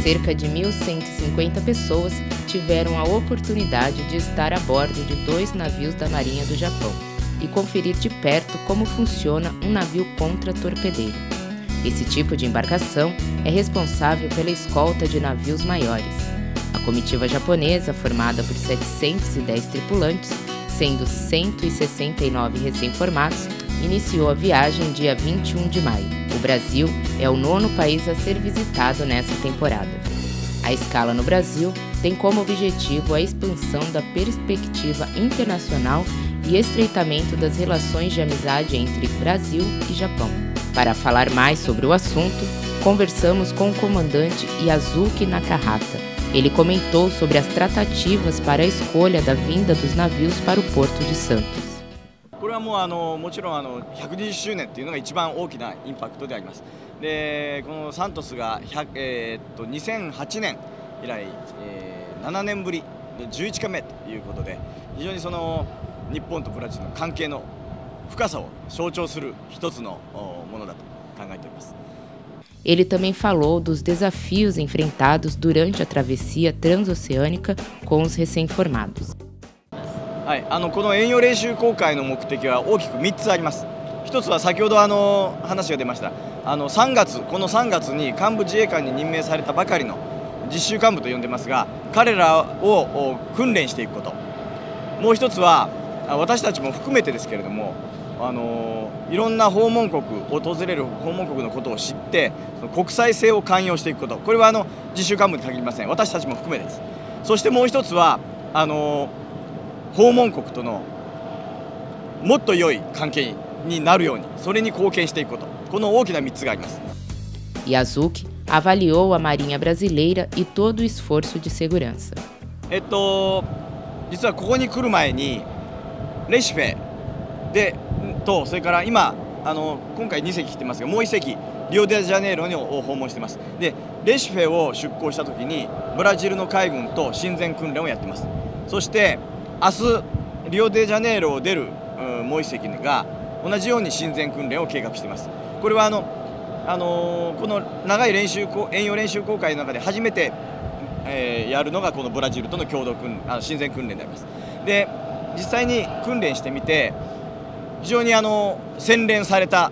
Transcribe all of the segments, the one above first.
cerca de 1.150 pessoas tiveram a oportunidade de estar a bordo de 2 navios da Marinha do Japão e conferir de perto como funciona um navio contra-torpedeiro. Esse tipo de embarcação é responsável pela escolta de navios maiores. A comitiva japonesa, formada por 710 tripulantes, sendo 169 recém-formados, iniciou a viagem dia 21 de maio. O Brasil é o 9º país a ser visitado nessa temporada. A escala no Brasil tem como objetivo a expansão da perspectiva internacional e estreitamento das relações de amizade entre Brasil e Japão. Para falar mais sobre o assunto, conversamos com o comandante Yasuki Nakahata. Ele comentou sobre as tratativas para a escolha da vinda dos navios para o Porto de Santos. これはもちろん120周年というのが一番大きなインパクトであります。で、このサントスが2008年以来、7年ぶりで11回目ということで、非常に日本とブラジルの関係の深さを象徴する一つのものだと考えております。Ele também falou dos desafios enfrentados durante a travessia transoceânica com os recém-formados. はい、この遠洋練習航海の目的は大きく3つあります。一つは先ほど話が出ましたこの3月に幹部自衛官に任命されたばかりの実習幹部と呼んでますが、彼らを訓練していくこと。もう一つは私たちも含めてですけれども、いろんな訪れる訪問国のことを知って国際性を寛容していくこと。これは実習幹部に限りません。私たちも含めです。そしてもう一つは訪問国とのもっと良い関係になるように、それに貢献していくこと。この大きな3つがあります。Yasuki avaliou a Marinha Brasileira e todo o esforço de segurança. 実はここに来る前にレシフェそれから今回2隻来てますが、もう1隻リオデジャネイロに訪問してます。で、レシフェを出港した時にブラジルの海軍と親善訓練をやってます。そして明日リオデジャネイロを出るもう1隻が同じように親善訓練を計画しています。これはこの長い遠洋練習航海の中で初めて、やるのがこのブラジルとの親善訓練であります。で、実際に訓練してみて非常に洗練された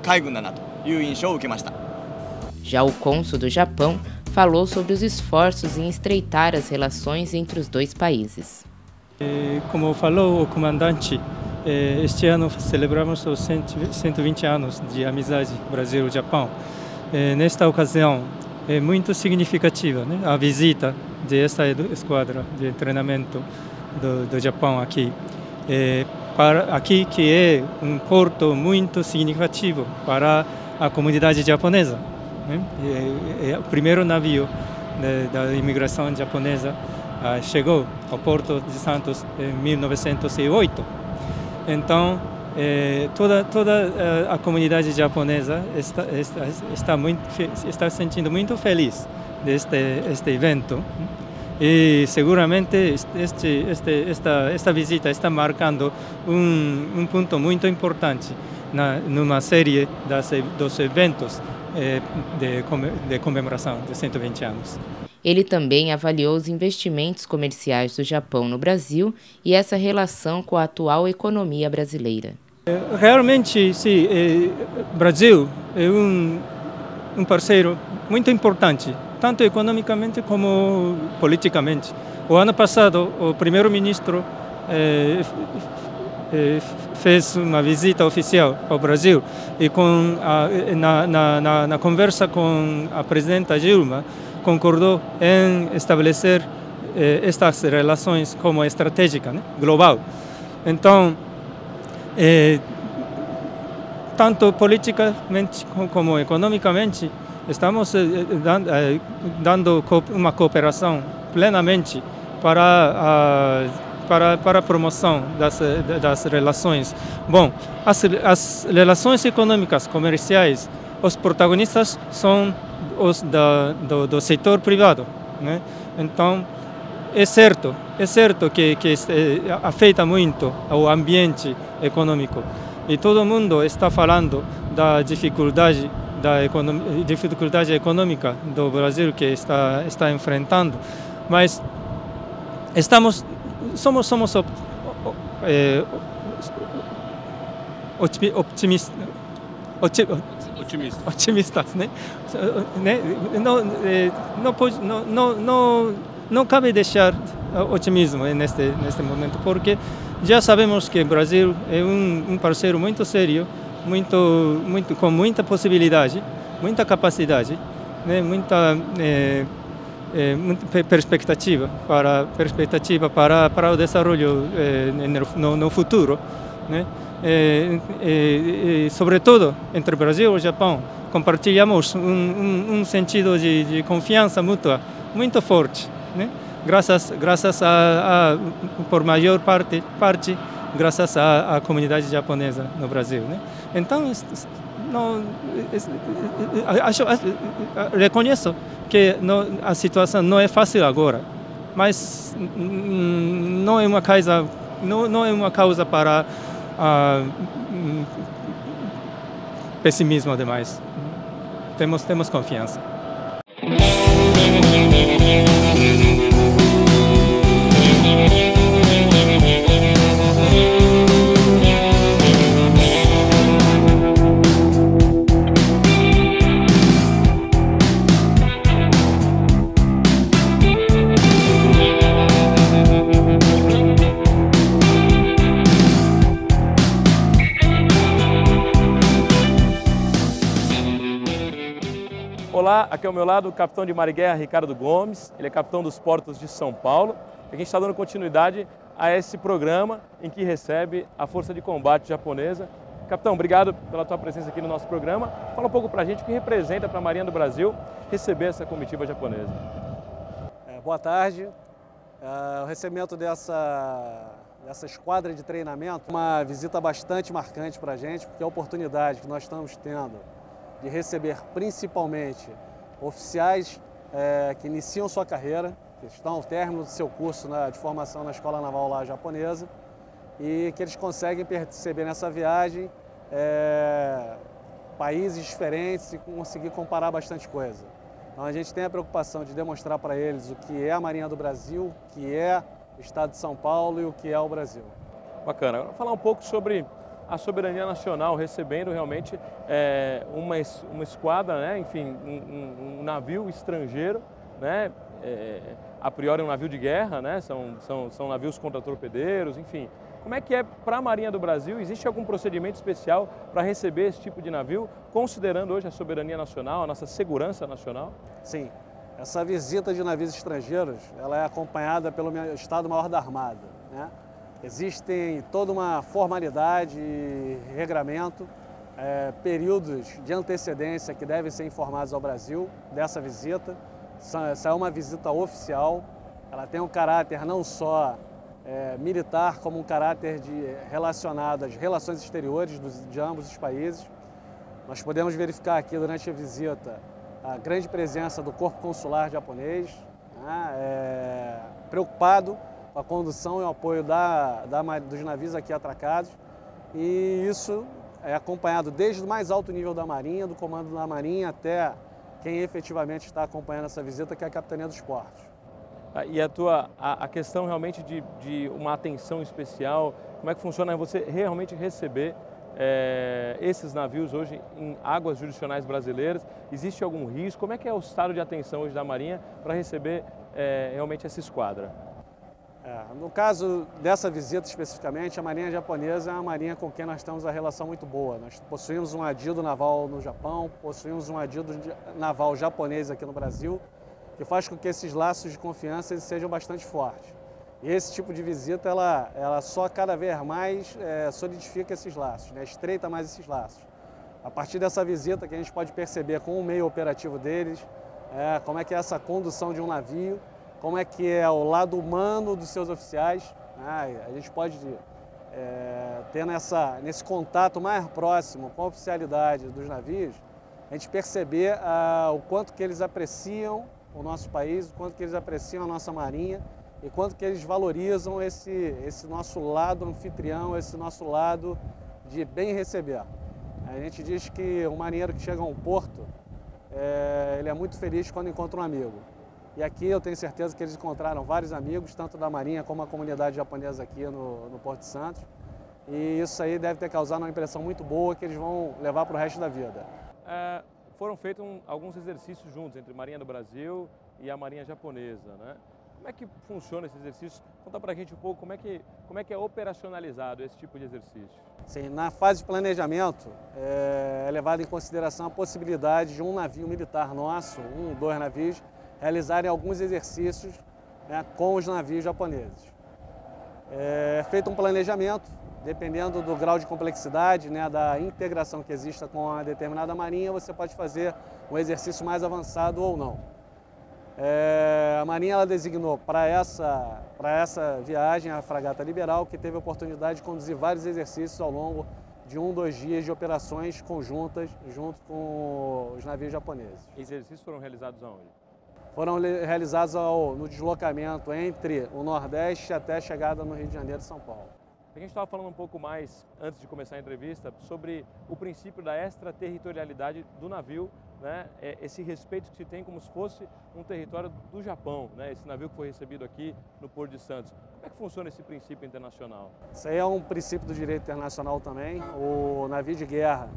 海軍だなという印象を受けました。Já o cônsul do Japão falou sobre os esforços em estreitar as relações entre os dois países. Como falou o comandante, este ano celebramos os 120 anos de amizade Brasil-Japão. Nesta ocasião é muito significativa, né, a visita desta esquadra de treinamento do Japão aqui. Aqui que é porto muito significativo para a comunidade japonesa. É o primeiro navio da imigração japonesa chegou ao Porto de Santos em 1908. Então, toda a comunidade japonesa está sentindo muito feliz deste evento. E seguramente esta visita está marcando ponto muito importante numa série dos eventos de comemoração de 120 anos. Ele também avaliou os investimentos comerciais do Japão no Brasil e essa relação com a atual economia brasileira. Realmente, sim, o Brasil é parceiro muito importante, tanto economicamente como politicamente. O ano passado, o primeiro-ministro fez uma visita oficial ao Brasil e na conversa com a presidenta Dilma, concordou em estabelecer estas relações como estratégica, né, global. Então, tanto politicamente como economicamente, estamos dando uma cooperação plenamente para a promoção das relações. Bom, as relações econômicas comerciais, os protagonistas são os do setor privado, né? Então, é certo que afeta muito o ambiente econômico. E todo mundo está falando da dificuldade da dificuldade econômica do Brasil que está enfrentando, mas somos otimistas, né? Não cabe deixar otimismo neste momento, porque já sabemos que o Brasil é um parceiro muito sério, com muita possibilidade, muita capacidade, né? Muita perspectiva para o desenvolvimento no futuro, né? Sobretudo entre o Brasil e o Japão, compartilhamos sentido de confiança mútua muito forte, né? Graças por maior parte, graças à comunidade japonesa no Brasil, né? Então, reconheço que a situação não é fácil agora, mas não é uma causa para pessimismo demais. Temos confiança. Olá, aqui ao meu lado o capitão de mar e guerra Ricardo Gomes, ele é capitão dos portos de São Paulo. A gente está dando continuidade a esse programa em que recebe a Força de Combate japonesa. Capitão, obrigado pela tua presença aqui no nosso programa. Fala um pouco para a gente o que representa para a Marinha do Brasil receber essa comitiva japonesa. Boa tarde. O recebimento dessa esquadra de treinamento é uma visita bastante marcante para a gente, porque a oportunidade que nós estamos tendo de receber principalmente oficiais que iniciam sua carreira, que estão ao término do seu curso de formação na Escola Naval lá japonesa, e que eles conseguem perceber nessa viagem países diferentes e conseguir comparar bastante coisa. Então a gente tem a preocupação de demonstrar para eles o que é a Marinha do Brasil, o que é o Estado de São Paulo e o que é o Brasil. Bacana. Agora falar um pouco sobre a soberania nacional, recebendo realmente uma esquadra, né? Enfim, um navio estrangeiro, né? A priori um navio de guerra, né? São navios contra torpedeiros, enfim. Como é que é para a Marinha do Brasil? Existe algum procedimento especial para receber esse tipo de navio, considerando hoje a soberania nacional, a nossa segurança nacional? Sim. Essa visita de navios estrangeiros, ela é acompanhada pelo Estado-Maior da Armada, né? Existem toda uma formalidade e regramento, períodos de antecedência que devem ser informados ao Brasil dessa visita. Essa é uma visita oficial, ela tem um caráter não só militar, como um caráter relacionado às relações exteriores de ambos os países. Nós podemos verificar aqui durante a visita a grande presença do Corpo Consular japonês, né, preocupado com a condução e o apoio dos navios aqui atracados, e isso é acompanhado desde o mais alto nível da Marinha, do comando da Marinha, até quem efetivamente está acompanhando essa visita, que é a Capitania dos Portos. E a questão realmente de uma atenção especial, como é que funciona você realmente receber esses navios hoje em águas jurisdicionais brasileiras? Existe algum risco? Como é que é o estado de atenção hoje da Marinha para receber realmente essa esquadra? No caso dessa visita especificamente, a Marinha japonesa é uma marinha com quem nós temos uma relação muito boa. Nós possuímos um adido naval no Japão, possuímos um adido naval japonês aqui no Brasil, que faz com que esses laços de confiança sejam bastante fortes. E esse tipo de visita, ela só cada vez mais solidifica esses laços, né? Estreita mais esses laços. A partir dessa visita que a gente pode perceber com o meio operativo deles, como é que é essa condução de um navio, como é que é o lado humano dos seus oficiais, né? A gente pode ter nesse contato mais próximo com a oficialidade dos navios, a gente perceber o quanto que eles apreciam o nosso país, o quanto que eles apreciam a nossa marinha e quanto que eles valorizam esse nosso lado anfitrião, esse nosso lado de bem receber. A gente diz que um marinheiro que chega a um porto, ele é muito feliz quando encontra um amigo. E aqui eu tenho certeza que eles encontraram vários amigos, tanto da Marinha como a comunidade japonesa aqui no Porto de Santos. E isso aí deve ter causado uma impressão muito boa que eles vão levar para o resto da vida. Foram feitos alguns exercícios juntos entre a Marinha do Brasil e a Marinha japonesa, né? Como é que funciona esse exercício? Conta pra gente um pouco como é que é operacionalizado esse tipo de exercício. Sim, na fase de planejamento é levado em consideração a possibilidade de um navio militar nosso, um, dois navios, realizarem alguns exercícios, né, com os navios japoneses. É feito um planejamento, dependendo do grau de complexidade, né, da integração que exista com a determinada marinha, você pode fazer um exercício mais avançado ou não. A Marinha ela designou para essa viagem a fragata Liberal, que teve a oportunidade de conduzir vários exercícios ao longo de 2 dias de operações conjuntas junto com os navios japoneses. Esses exercícios foram realizados aonde? Foram realizados no deslocamento entre o Nordeste até a chegada no Rio de Janeiro e São Paulo. A gente estava falando um pouco mais, antes de começar a entrevista, sobre o princípio da extraterritorialidade do navio, né? Esse respeito que se tem como se fosse um território do Japão, né? Esse navio que foi recebido aqui no Porto de Santos. Como é que funciona esse princípio internacional? Isso aí é um princípio do direito internacional também. O navio de guerra,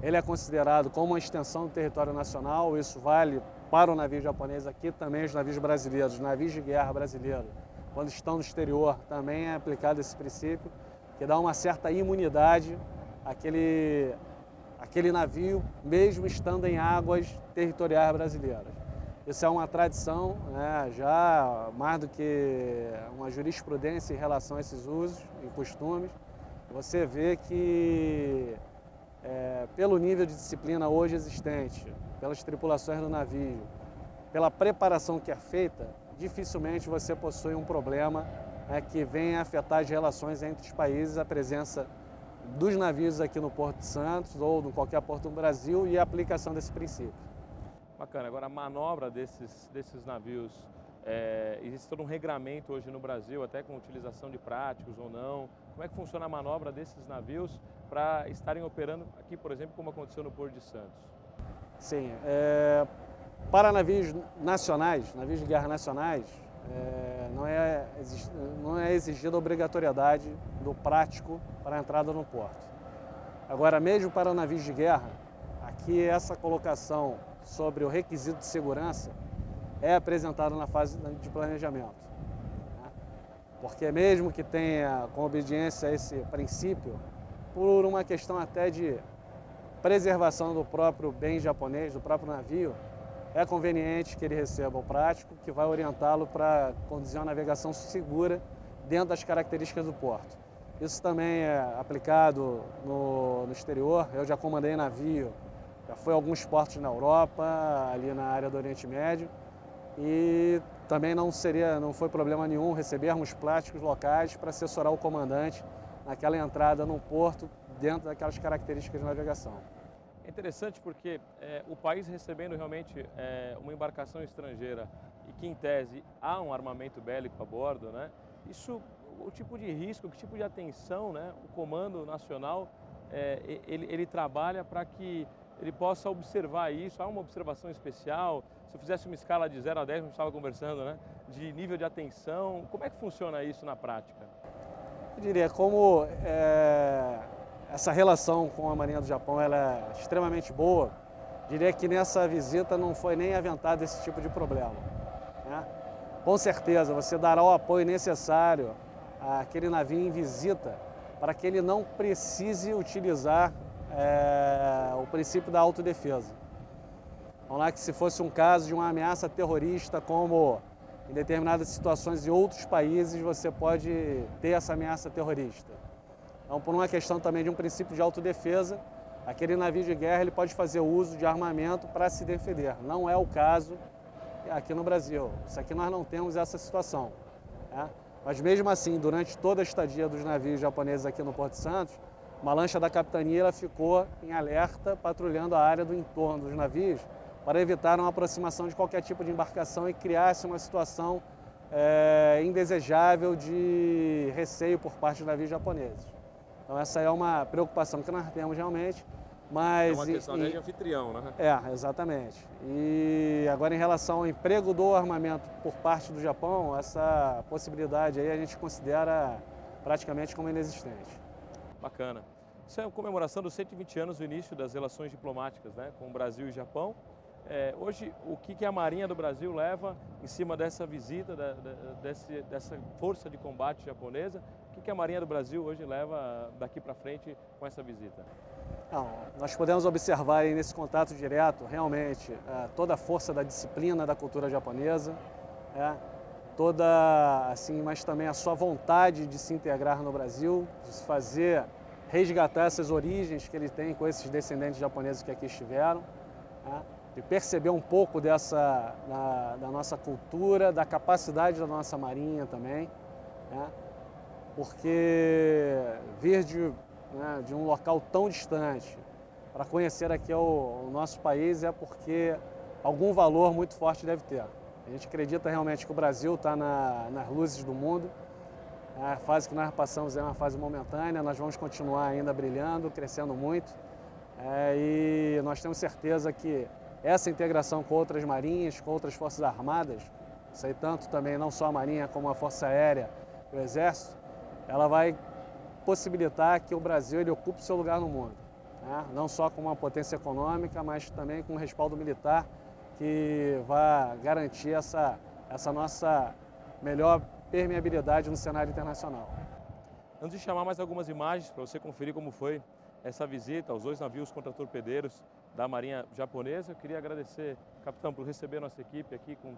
ele é considerado como uma extensão do território nacional. Isso vale para o navio japonês aqui, também os navios brasileiros, os navios de guerra brasileiros. Quando estão no exterior, também é aplicado esse princípio, que dá uma certa imunidade àquele navio, mesmo estando em águas territoriais brasileiras. Isso é uma tradição, né, já mais do que uma jurisprudência em relação a esses usos e costumes. Você vê que, pelo nível de disciplina hoje existente, pelas tripulações do navio, pela preparação que é feita, dificilmente você possui um problema, né, que venha afetar as relações entre os países, a presença dos navios aqui no Porto de Santos ou em qualquer porto do Brasil e a aplicação desse princípio. Bacana. Agora, a manobra desses navios, existe todo um regramento hoje no Brasil, até com utilização de práticos ou não. Como é que funciona a manobra desses navios para estarem operando aqui, por exemplo, como aconteceu no Porto de Santos? Sim, para navios nacionais, navios de guerra nacionais, não é exigida a obrigatoriedade do prático para a entrada no porto. Agora, mesmo para navios de guerra, aqui essa colocação sobre o requisito de segurança é apresentada na fase de planejamento. Porque mesmo que tenha com obediência a esse princípio, por uma questão até de preservação do próprio bem japonês, do próprio navio, é conveniente que ele receba o prático, que vai orientá-lo para conduzir uma navegação segura dentro das características do porto. Isso também é aplicado no exterior. Eu já comandei navio, já fui a alguns portos na Europa, ali na área do Oriente Médio, e também não foi problema nenhum recebermos práticos locais para assessorar o comandante naquela entrada no porto, dentro daquelas características de navegação. É interessante porque o país recebendo realmente uma embarcação estrangeira e que, em tese, há um armamento bélico a bordo, né? Isso, o tipo de risco, o tipo de atenção, né? O Comando Nacional, ele trabalha para que ele possa observar isso. Há uma observação especial. Se eu fizesse uma escala de 0 a 10, a gente estava conversando, né? De nível de atenção, como é que funciona isso na prática? Eu diria, como essa relação com a Marinha do Japão ela é extremamente boa, diria que nessa visita não foi nem aventado esse tipo de problema, né? Com certeza, você dará o apoio necessário àquele navio em visita para que ele não precise utilizar o princípio da autodefesa. Vamos lá, que se fosse um caso de uma ameaça terrorista, como em determinadas situações em outros países você pode ter essa ameaça terrorista. Então, por uma questão também de um princípio de autodefesa, aquele navio de guerra ele pode fazer uso de armamento para se defender. Não é o caso aqui no Brasil. Isso aqui nós não temos essa situação, né? Mas mesmo assim, durante toda a estadia dos navios japoneses aqui no Porto de Santos, uma lancha da capitania ela ficou em alerta, patrulhando a área do entorno dos navios, para evitar uma aproximação de qualquer tipo de embarcação e criasse uma situação indesejável de receio por parte dos navios japoneses. Então essa é uma preocupação que nós temos realmente, Mas, é uma questão de anfitrião, né? Exatamente. E agora, em relação ao emprego do armamento por parte do Japão, essa possibilidade aí a gente considera praticamente como inexistente. Bacana. Isso é a comemoração dos 120 anos do início das relações diplomáticas, né, com o Brasil e Japão. Hoje, o que a Marinha do Brasil leva em cima dessa visita, dessa força de combate japonesa? O que a Marinha do Brasil hoje leva daqui para frente com essa visita? Não, nós podemos observar aí nesse contato direto, realmente, toda a força da disciplina da cultura japonesa, mas também a sua vontade de se integrar no Brasil, de se fazer, resgatar essas origens que ele tem com esses descendentes japoneses que aqui estiveram, de perceber um pouco da nossa cultura, da capacidade da nossa marinha também, porque vir de um local tão distante para conhecer aqui o nosso país é porque algum valor muito forte deve ter. A gente acredita realmente que o Brasil está nas luzes do mundo. A fase que nós passamos é uma fase momentânea, nós vamos continuar ainda brilhando, crescendo muito. E nós temos certeza que essa integração com outras marinhas, com outras forças armadas, isso aí tanto também não só a Marinha como a Força Aérea e o Exército, ela vai possibilitar que o Brasil ele ocupe seu lugar no mundo, não só como uma potência econômica, mas também com um respaldo militar que vai garantir essa nossa melhor permeabilidade no cenário internacional. Antes de chamar mais algumas imagens para você conferir como foi essa visita aos 2 navios contra-torpedeiros da Marinha Japonesa, eu queria agradecer, capitão, por receber a nossa equipe aqui com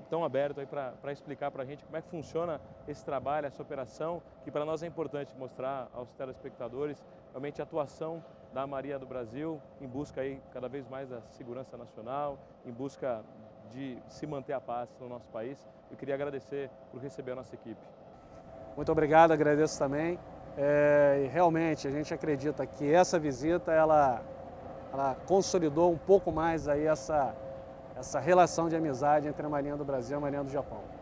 tão aberto aí para explicar para a gente como é que funciona esse trabalho, essa operação, que para nós é importante mostrar aos telespectadores realmente a atuação da Marinha do Brasil em busca aí cada vez mais da segurança nacional, em busca de se manter a paz no nosso país. Eu queria agradecer por receber a nossa equipe. Muito obrigado, agradeço também. E realmente a gente acredita que essa visita ela consolidou um pouco mais aí essa relação de amizade entre a Marinha do Brasil e a Marinha do Japão.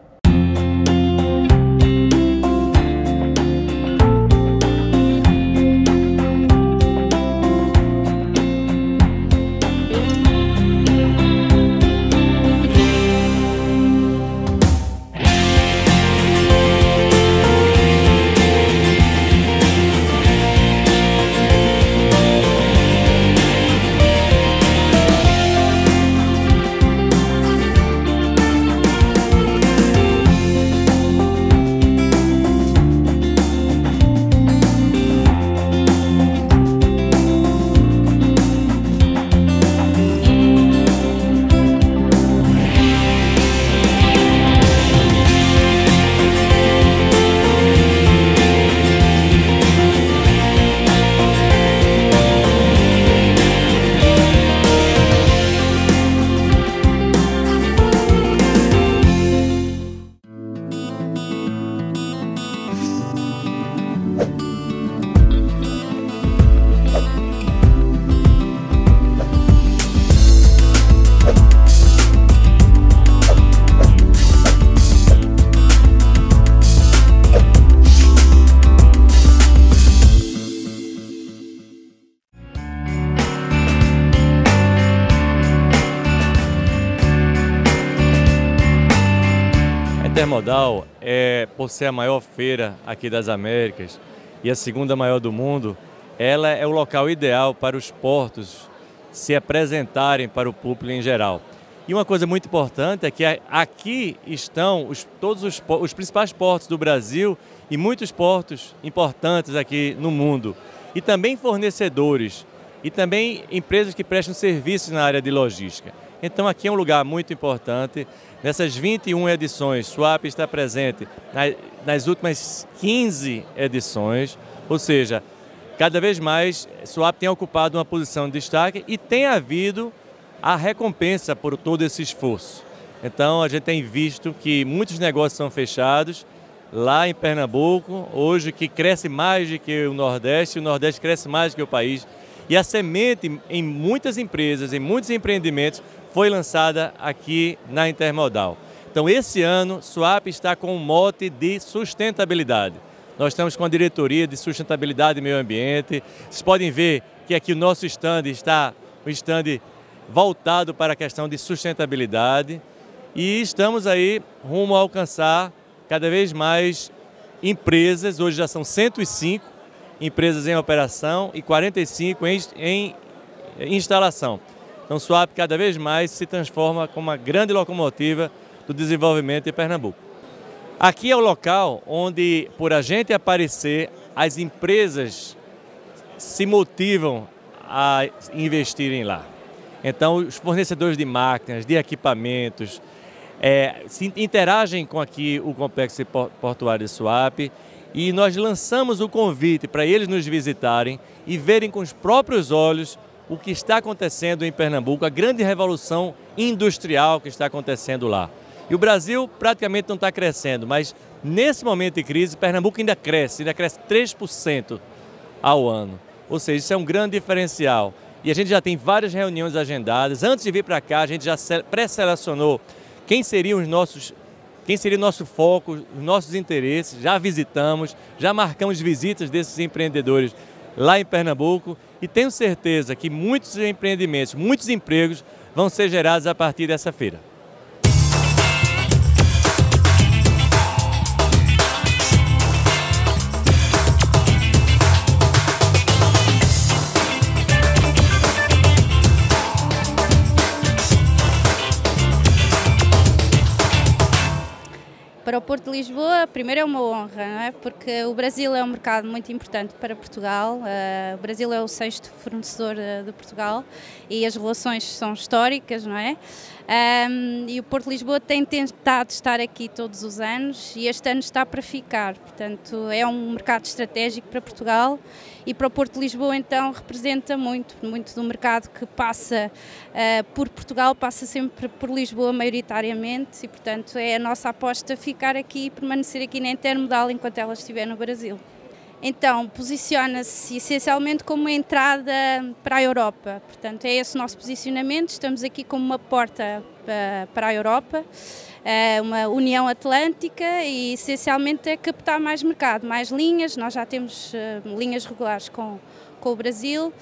Intermodal por ser a maior feira aqui das Américas e a segunda maior do mundo, ela é o local ideal para os portos se apresentarem para o público em geral. E uma coisa muito importante é que aqui estão todos os principais portos do Brasil e muitos portos importantes aqui no mundo. E também fornecedores e também empresas que prestam serviços na área de logística. Então aqui é um lugar muito importante. Nessas 21 edições, SWAP está presente nas últimas 15 edições, ou seja, cada vez mais SWAP tem ocupado uma posição de destaque e tem havido a recompensa por todo esse esforço. Então a gente tem visto que muitos negócios são fechados lá em Pernambuco, hoje que cresce mais do que o Nordeste cresce mais do que o país. E a semente em muitas empresas, em muitos empreendimentos, foi lançada aqui na Intermodal. Então esse ano, SWAP está com um mote de sustentabilidade. Nós estamos com a diretoria de sustentabilidade e meio ambiente. Vocês podem ver que aqui o nosso stand está um stand voltado para a questão de sustentabilidade e estamos aí rumo a alcançar cada vez mais empresas. Hoje já são 105 empresas em operação e 45 em instalação. Então, Suape cada vez mais se transforma como uma grande locomotiva do desenvolvimento de Pernambuco. Aqui é o local onde, por a gente aparecer, as empresas se motivam a investirem lá. Então, os fornecedores de máquinas, de equipamentos, se interagem com aqui o Complexo Portuário de Suape e nós lançamos o convite para eles nos visitarem e verem com os próprios olhos o que está acontecendo em Pernambuco, a grande revolução industrial que está acontecendo lá. E o Brasil praticamente não está crescendo, mas nesse momento de crise, Pernambuco ainda cresce 3% ao ano. Ou seja, isso é um grande diferencial. E a gente já tem várias reuniões agendadas. Antes de vir para cá, a gente já pré-selecionou quem seria o nosso foco, os nossos interesses. Já visitamos, já marcamos visitas desses empreendedores lá em Pernambuco e tenho certeza que muitos empreendimentos, muitos empregos vão ser gerados a partir dessa feira. Para o Porto de Lisboa, primeiro é uma honra, não é? Porque o Brasil é um mercado muito importante para Portugal. O Brasil é o 6º fornecedor de Portugal e as relações são históricas, não é? E o Porto de Lisboa tem tentado estar aqui todos os anos e este ano está para ficar. Portanto, é um mercado estratégico para Portugal e para o Porto de Lisboa, então, representa muito do mercado que passa por Portugal, passa sempre por Lisboa maioritariamente e, portanto, é a nossa aposta ficar aqui e permanecer aqui na Intermodal enquanto ela estiver no Brasil. Então, posiciona-se essencialmente como uma entrada para a Europa, portanto é esse o nosso posicionamento, estamos aqui como uma porta para a Europa, uma União Atlântica e essencialmente é captar mais mercado, mais linhas, nós já temos linhas regulares com o Brasil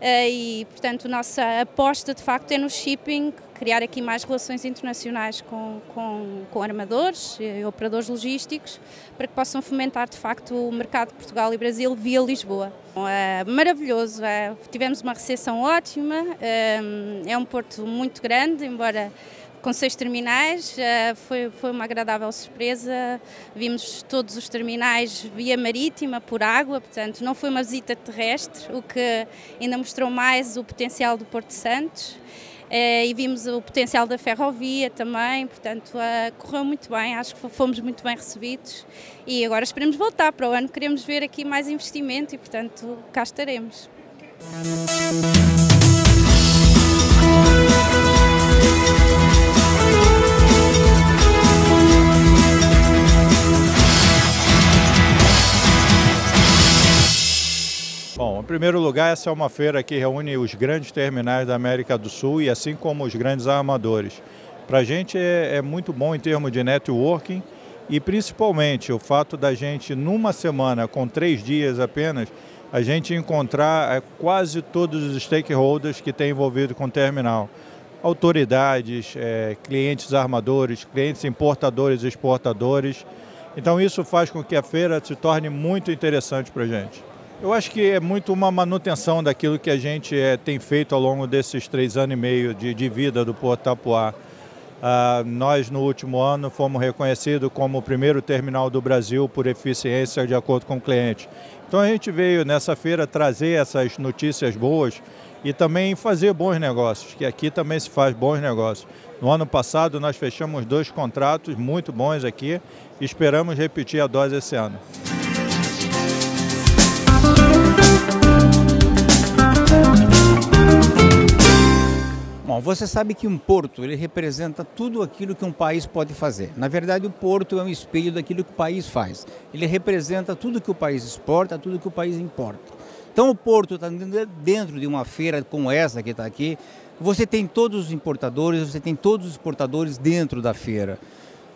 e portanto a nossa aposta de facto é no shipping, criar aqui mais relações internacionais com armadores e operadores logísticos para que possam fomentar de facto o mercado de Portugal e Brasil via Lisboa. Maravilhoso, tivemos uma recepção ótima, é um porto muito grande, embora com 6 terminais, foi uma agradável surpresa, vimos todos os terminais via marítima, por água, portanto não foi uma visita terrestre, o que ainda mostrou mais o potencial do Porto de Santos. E vimos o potencial da ferrovia também, portanto correu muito bem, acho que fomos muito bem recebidos e agora esperamos voltar para o ano, queremos ver aqui mais investimento e portanto cá estaremos. Bom, em primeiro lugar, essa é uma feira que reúne os grandes terminais da América do Sul e assim como os grandes armadores. Para a gente é muito bom em termos de networking e principalmente o fato da gente, numa semana, com 3 dias apenas, a gente encontrar quase todos os stakeholders que têm envolvido com o terminal. Autoridades, clientes armadores, clientes importadores e exportadores. Então isso faz com que a feira se torne muito interessante para a gente. Eu acho que é muito uma manutenção daquilo que a gente tem feito ao longo desses 3 anos e meio de vida do Porto Tapuá. Nós, no último ano, fomos reconhecidos como o primeiro terminal do Brasil por eficiência de acordo com o cliente. Então a gente veio nessa feira trazer essas notícias boas e também fazer bons negócios, que aqui também se faz bons negócios. No ano passado nós fechamos 2 contratos muito bons aqui e esperamos repetir a dose esse ano. Bom, você sabe que um porto, ele representa tudo aquilo que um país pode fazer. Na verdade, o porto é um espelho daquilo que o país faz. Ele representa tudo que o país exporta, tudo que o país importa. Então, o porto está dentro de uma feira como essa que está aqui. Você tem todos os importadores, você tem todos os exportadores dentro da feira.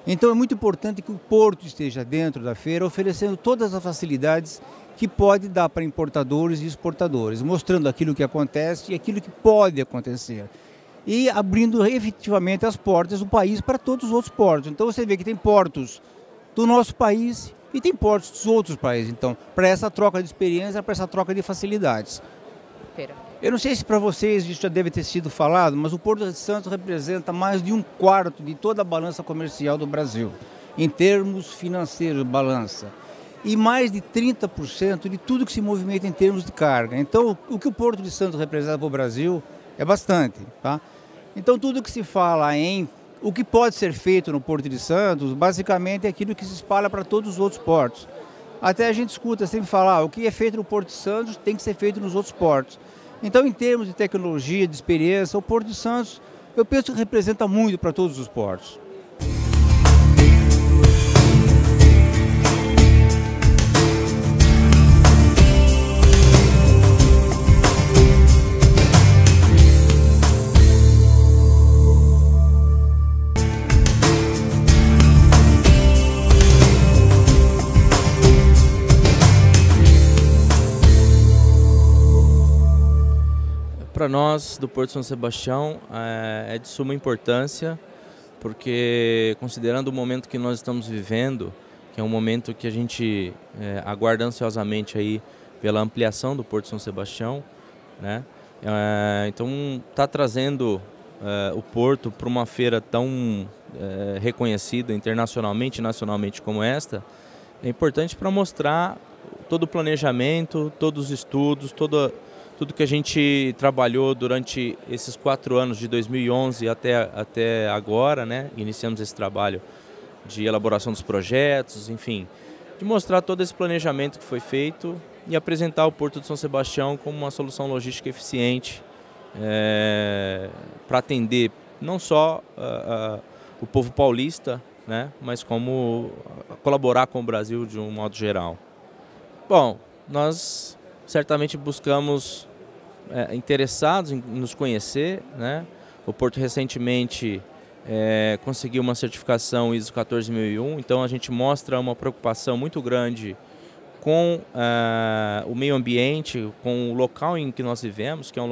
Então é muito importante que o porto esteja dentro da feira, oferecendo todas as facilidades que pode dar para importadores e exportadores, mostrando aquilo que acontece e aquilo que pode acontecer. E abrindo efetivamente as portas do país para todos os outros portos. Então você vê que tem portos do nosso país e tem portos dos outros países. Então, para essa troca de experiência, para essa troca de facilidades. Eu não sei se para vocês isso já deve ter sido falado, mas o Porto de Santos representa mais de 1/4 de toda a balança comercial do Brasil, em termos financeiros, balança. E mais de 30% de tudo que se movimenta em termos de carga. Então, o que o Porto de Santos representa para o Brasil é bastante, tá? Então, tudo que se fala em o que pode ser feito no Porto de Santos, basicamente é aquilo que se espalha para todos os outros portos. Até a gente escuta sempre falar, o que é feito no Porto de Santos tem que ser feito nos outros portos. Então, em termos de tecnologia, de experiência, o Porto de Santos, eu penso que representa muito para todos os portos. Para nós do Porto São Sebastião é de suma importância, porque considerando o momento que nós estamos vivendo, que é um momento que a gente aguarda ansiosamente aí pela ampliação do Porto São Sebastião, né? Então está trazendo o Porto para uma feira tão reconhecida internacionalmente e nacionalmente como esta, é importante para mostrar todo o planejamento, todos os estudos, tudo que a gente trabalhou durante esses 4 anos, de 2011 até agora, né? Iniciamos esse trabalho de elaboração dos projetos, enfim, de mostrar todo esse planejamento que foi feito e apresentar o Porto de São Sebastião como uma solução logística eficiente para atender não só o povo paulista, né? Mas como colaborar com o Brasil de um modo geral. Bom, nós certamente buscamos interessados em nos conhecer, né? O Porto recentemente conseguiu uma certificação ISO 14001, então a gente mostra uma preocupação muito grande com o meio ambiente, com o local em que nós vivemos, que é um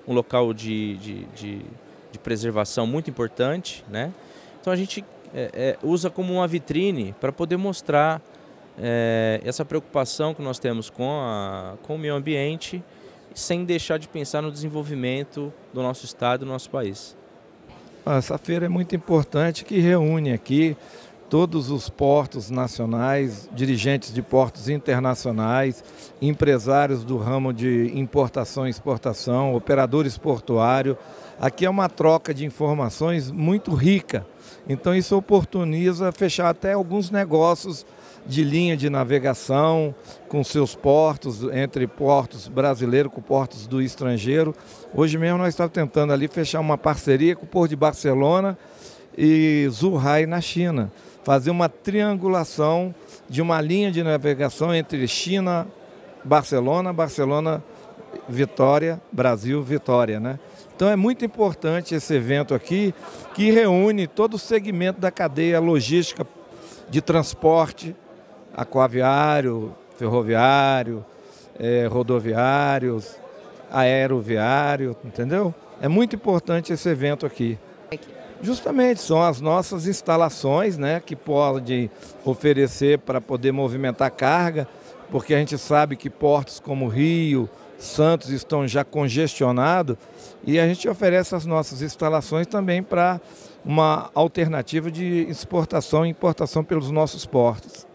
local de preservação muito importante, né? Então a gente usa como uma vitrine para poder mostrar essa preocupação que nós temos com o meio ambiente, sem deixar de pensar no desenvolvimento do nosso estado e do nosso país. Essa feira é muito importante, que reúne aqui todos os portos nacionais, dirigentes de portos internacionais, empresários do ramo de importação e exportação, operadores portuários. Aqui é uma troca de informações muito rica, então isso oportuniza fechar até alguns negócios de linha de navegação com seus portos, entre portos brasileiros com portos do estrangeiro. Hoje mesmo nós estamos tentando ali fechar uma parceria com o Porto de Barcelona e Zhuhai na China, fazer uma triangulação de uma linha de navegação entre China, Barcelona, Vitória, Brasil, Vitória, né? Então é muito importante esse evento aqui, que reúne todo o segmento da cadeia logística de transporte, aquaviário, ferroviário, rodoviários, aeroviário, entendeu? É muito importante esse evento aqui. Justamente, são as nossas instalações, né, que podem oferecer para poder movimentar carga, porque a gente sabe que portos como Rio, Santos estão já congestionados e a gente oferece as nossas instalações também para uma alternativa de exportação e importação pelos nossos portos.